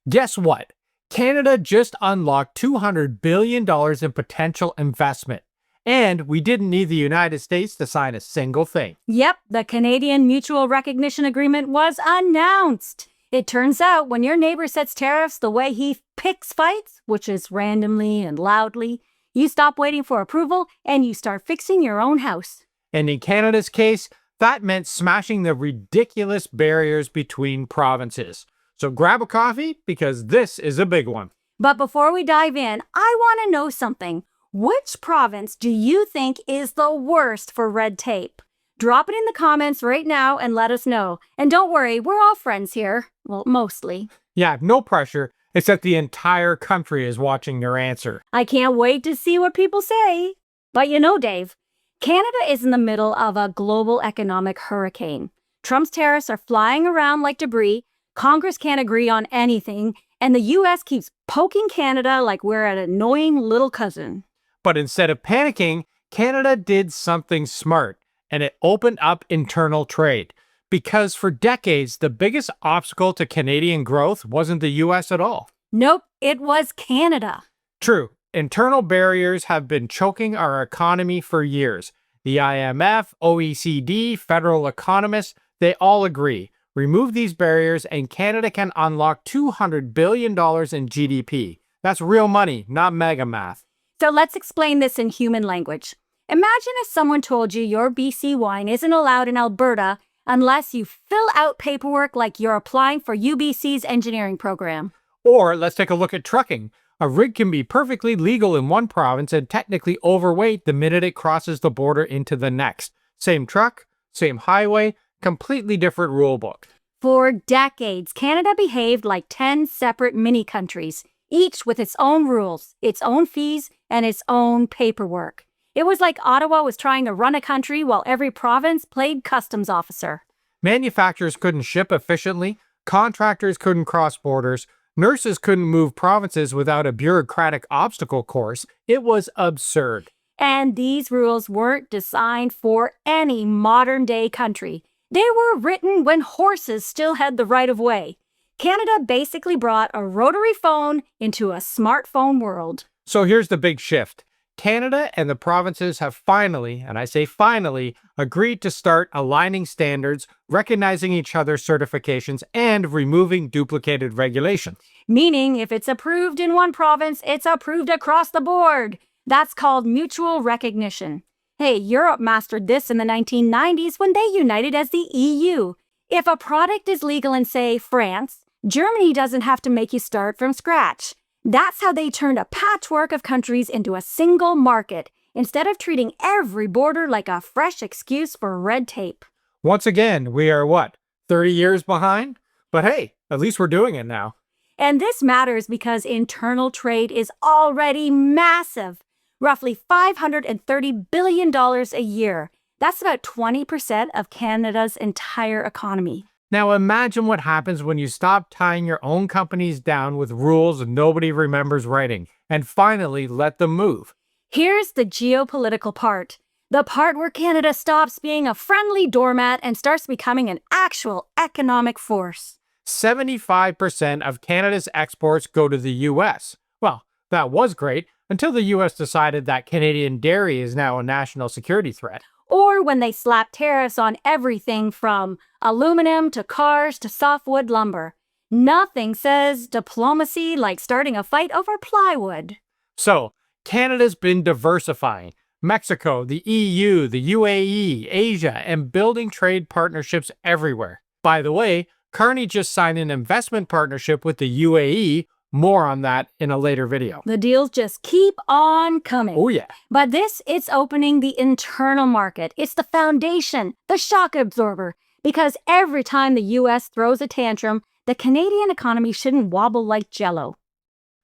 Guess what? Canada just unlocked $200 billion in potential investment. And we didn't need the United States to sign a single thing. Yep, the Canadian Mutual Recognition Agreement was announced. It turns out when your neighbor sets tariffs the way he picks fights, which is randomly and loudly, you stop waiting for approval and you start fixing your own house. And in Canada's case, that meant smashing the ridiculous barriers between provinces. So grab a coffee because this is a big one. But before we dive in, I want to know something. Which province do you think is the worst for red tape? Drop it in the comments right now and let us know. And don't worry, we're all friends here. Well, mostly. Yeah, no pressure, except the entire country is watching your answer. I can't wait to see what people say. But you know, Dave, Canada is in the middle of a global economic hurricane. Trump's tariffs are flying around like debris, Congress can't agree on anything, and the US keeps poking Canada like we're an annoying little cousin. But instead of panicking, Canada did something smart, and it opened up internal trade. Because for decades, the biggest obstacle to Canadian growth wasn't the US at all. Nope, it was Canada. True, internal barriers have been choking our economy for years. The IMF, OECD, federal economists, they all agree. Remove these barriers and Canada can unlock $200 billion in GDP. That's real money, not mega math. So let's explain this in human language. Imagine if someone told you your BC wine isn't allowed in Alberta unless you fill out paperwork like you're applying for UBC's engineering program. Or let's take a look at trucking. A rig can be perfectly legal in one province and technically overweight the minute it crosses the border into the next. Same truck, same highway, completely different rule book. For decades, Canada behaved like 10 separate mini-countries, each with its own rules, its own fees, and its own paperwork. It was like Ottawa was trying to run a country while every province played customs officer. Manufacturers couldn't ship efficiently, contractors couldn't cross borders, nurses couldn't move provinces without a bureaucratic obstacle course. It was absurd. And these rules weren't designed for any modern-day country. They were written when horses still had the right of way. Canada basically brought a rotary phone into a smartphone world. So here's the big shift. Canada and the provinces have finally, and I say finally, agreed to start aligning standards, recognizing each other's certifications, and removing duplicated regulations. Meaning, if it's approved in one province, it's approved across the board. That's called mutual recognition. Hey, Europe mastered this in the 1990s when they united as the EU. If a product is legal in, say, France, Germany doesn't have to make you start from scratch. That's how they turned a patchwork of countries into a single market, instead of treating every border like a fresh excuse for red tape. Once again, we are what, 30 years behind? But hey, at least we're doing it now. And this matters because internal trade is already massive. Roughly $530 billion a year. That's about 20% of Canada's entire economy. Now imagine what happens when you stop tying your own companies down with rules nobody remembers writing, and finally let them move. Here's the geopolitical part. The part where Canada stops being a friendly doormat and starts becoming an actual economic force. 75% of Canada's exports go to the US. Well, that was great until the US decided that Canadian dairy is now a national security threat. Or when they slap tariffs on everything from aluminum to cars to softwood lumber. Nothing says diplomacy like starting a fight over plywood. So, Canada's been diversifying. Mexico, the EU, the UAE, Asia, and building trade partnerships everywhere. By the way, Carney just signed an investment partnership with the UAE. More on that in a later video. The deals just keep on coming. Oh yeah. But it's opening the internal market. It's the foundation, the shock absorber. Because every time the US throws a tantrum, the Canadian economy shouldn't wobble like jello.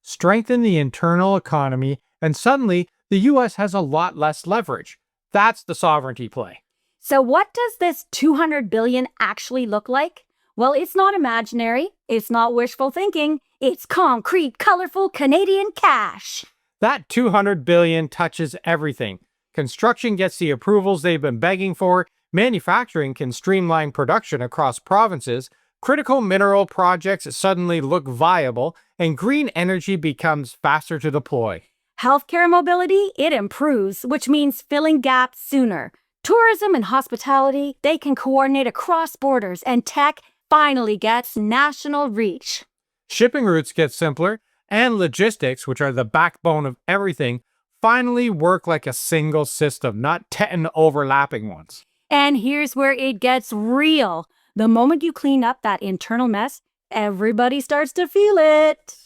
Strengthen the internal economy, and suddenly the US has a lot less leverage. That's the sovereignty play. So what does this $200 billion actually look like? Well, it's not imaginary, it's not wishful thinking, it's concrete, colorful Canadian cash. That $200 billion touches everything. Construction gets the approvals they've been begging for, manufacturing can streamline production across provinces, Critical mineral projects suddenly look viable, and green energy becomes faster to deploy. Healthcare mobility, it improves, which means filling gaps sooner. Tourism and hospitality, they can coordinate across borders, and tech finally gets national reach. Shipping routes get simpler, and logistics, which are the backbone of everything, finally work like a single system, not 10 overlapping ones. And here's where it gets real. The moment you clean up that internal mess, everybody starts to feel it.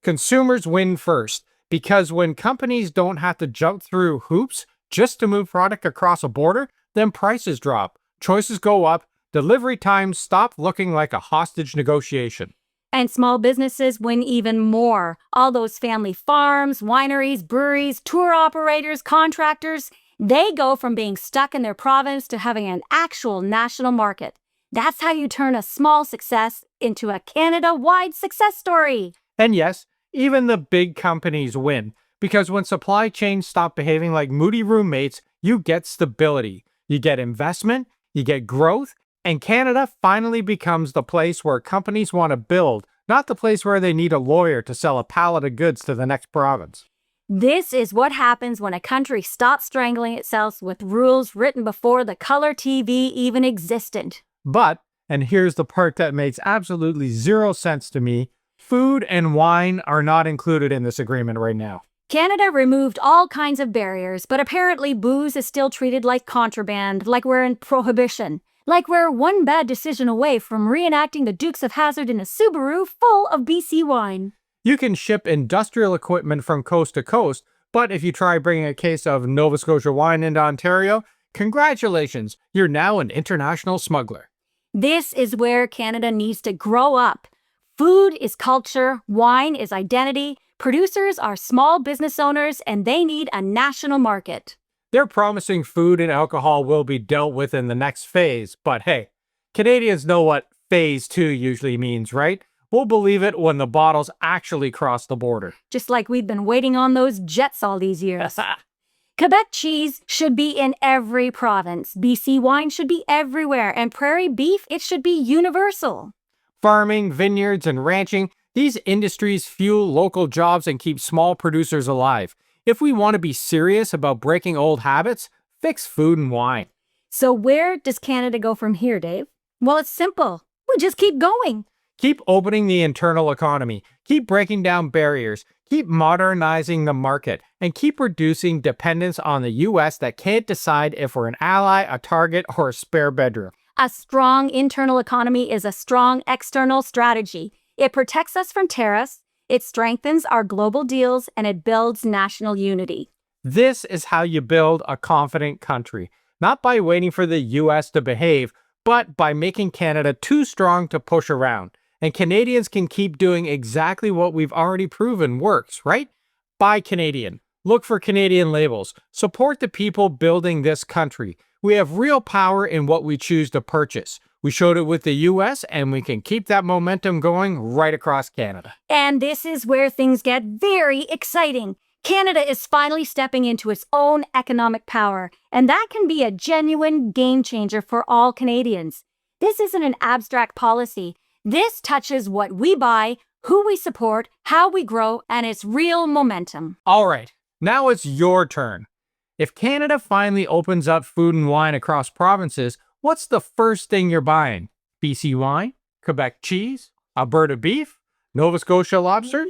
Consumers win first, because when companies don't have to jump through hoops just to move product across a border, then prices drop, choices go up, delivery times stop looking like a hostage negotiation. And small businesses win even more. All those family farms, wineries, breweries, tour operators, contractors, they go from being stuck in their province to having an actual national market. That's how you turn a small success into a Canada-wide success story. And yes, even the big companies win, because when supply chains stop behaving like moody roommates, you get stability, you get investment, you get growth, and Canada finally becomes the place where companies want to build, not the place where they need a lawyer to sell a pallet of goods to the next province. This is what happens when a country stops strangling itself with rules written before the color TV even existed. But, and here's the part that makes absolutely zero sense to me, food and wine are not included in this agreement right now. Canada removed all kinds of barriers, but apparently booze is still treated like contraband, like we're in prohibition. Like we're one bad decision away from reenacting the Dukes of Hazzard in a Subaru full of BC wine. You can ship industrial equipment from coast to coast, but if you try bringing a case of Nova Scotia wine into Ontario, congratulations, you're now an international smuggler. This is where Canada needs to grow up. Food is culture, wine is identity, producers are small business owners, and they need a national market. They're promising food and alcohol will be dealt with in the next phase, but hey, Canadians know what phase 2 usually means, right? We'll believe it when the bottles actually cross the border. Just like we've been waiting on those jets all these years. Quebec cheese should be in every province. BC wine should be everywhere. And prairie beef, it should be universal. Farming, vineyards, and ranching, these industries fuel local jobs and keep small producers alive. If we want to be serious about breaking old habits, fix food and wine. So where does Canada go from here, Dave? Well, it's simple. We just keep going. Keep opening the internal economy, keep breaking down barriers, keep modernizing the market, and keep reducing dependence on the US that can't decide if we're an ally, a target, or a spare bedroom. A strong internal economy is a strong external strategy. It protects us from tariffs, it strengthens our global deals, and it builds national unity. This is how you build a confident country, not by waiting for the US to behave, but by making Canada too strong to push around. And Canadians can keep doing exactly what we've already proven works, right? Buy Canadian. Look for Canadian labels. Support the people building this country. We have real power in what we choose to purchase. We showed it with the US, and we can keep that momentum going right across Canada. And this is where things get very exciting. Canada is finally stepping into its own economic power, and that can be a genuine game changer for all Canadians. This isn't an abstract policy. This touches what we buy, who we support, how we grow, and its real momentum. All right, now it's your turn. If Canada finally opens up food and wine across provinces, what's the first thing you're buying? BC wine? Quebec cheese? Alberta beef? Nova Scotia lobster?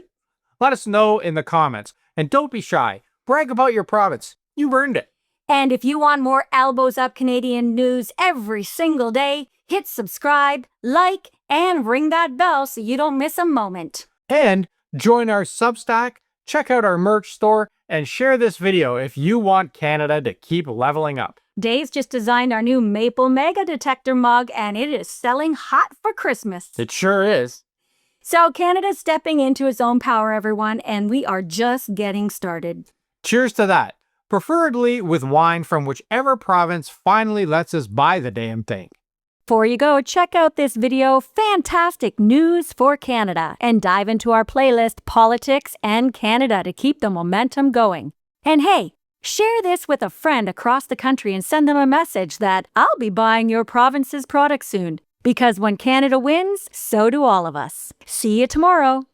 Let us know in the comments. And don't be shy. Brag about your province. You've earned it. And if you want more elbows up Canadian news every single day, hit subscribe, like, and ring that bell so you don't miss a moment. And join our Substack, check out our merch store, and share this video if you want Canada to keep leveling up. Dave's just designed our new Maple Mega Detector mug, and it is selling hot for Christmas. It sure is. So Canada's stepping into its own power, everyone, and we are just getting started. Cheers to that. Preferably with wine from whichever province finally lets us buy the damn thing. Before you go, check out this video, Fantastic News for Canada, and dive into our playlist, Politics and Canada, to keep the momentum going. And hey, share this with a friend across the country and send them a message that I'll be buying your province's products soon. Because when Canada wins, so do all of us. See you tomorrow.